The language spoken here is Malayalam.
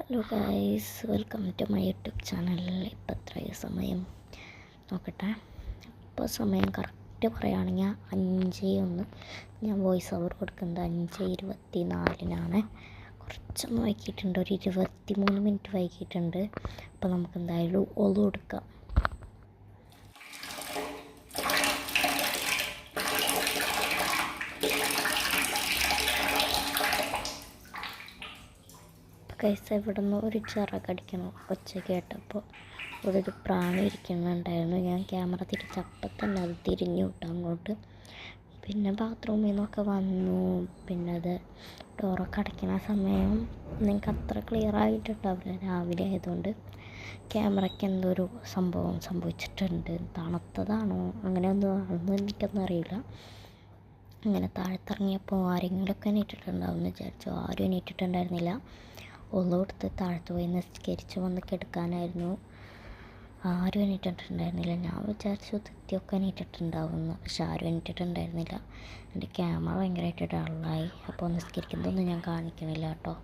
Hello guys, welcome to my YouTube ചാനലിൽ. ഇപ്പം എത്രയോ സമയം നോക്കട്ടെ. ഇപ്പോൾ സമയം കറക്റ്റ് പറയുകയാണെങ്കിൽ 5:01. ഞാൻ വോയിസ് ഓവർ കൊടുക്കുന്നത് 5:24 കുറച്ചൊന്ന് വൈകിയിട്ടുണ്ട്, ഒരു 23 മിനിറ്റ് വൈകിയിട്ടുണ്ട്. അപ്പോൾ നമുക്ക് എന്തായാലും ഒളു കൊടുക്കാം. കൈസ ഇവിടെ നിന്ന് ഒരു ചിറകടിക്കണം ഒച്ച കേട്ടപ്പോൾ ഇവിടെ ഒരു പ്രാണി ഇരിക്കുന്നുണ്ടായിരുന്നു. ഞാൻ ക്യാമറ തിരിച്ചപ്പം തന്നെ അത് തിരിഞ്ഞു വിട്ടു അങ്ങോട്ട്. പിന്നെ ബാത്റൂമിൽ നിന്നൊക്കെ വന്നു. പിന്നെ അത് ഡോറൊക്കെ അടയ്ക്കുന്ന സമയം നിങ്ങൾക്ക് അത്ര ക്ലിയർ ആയിട്ടുണ്ടാവില്ല, രാവിലെ ആയതുകൊണ്ട്. ക്യാമറയ്ക്ക് എന്തോ ഒരു സംഭവം സംഭവിച്ചിട്ടുണ്ട്. തണുത്തതാണോ അങ്ങനെ ഒന്നും എനിക്കൊന്നും അറിയില്ല. അങ്ങനെ താഴത്തിറങ്ങിയപ്പോൾ ആരെങ്കിലുമൊക്കെ എണീറ്റിട്ടുണ്ടാവും എന്ന് വിചാരിച്ചു. ആരും എണീറ്റിട്ടുണ്ടായിരുന്നില്ല. ഒന്നു കൊടുത്ത് താഴത്ത് പോയി നിസ്കരിച്ച് വന്ന് കിടക്കാനായിരുന്നു. ആരും എണീറ്റിട്ടുണ്ടായിരുന്നില്ല. ഞാൻ വിചാരിച്ചു തെറ്റിയൊക്കെ എണീറ്റിട്ടുണ്ടാവുമെന്ന്, പക്ഷെ ആരും എണീറ്റിട്ടുണ്ടായിരുന്നില്ല. എൻ്റെ ക്യാമറ ഭയങ്കരമായിട്ട് ഡള്ളായി. അപ്പോൾ നിസ്കരിക്കുന്നതൊന്നും ഞാൻ കാണിക്കണില്ല കേട്ടോ.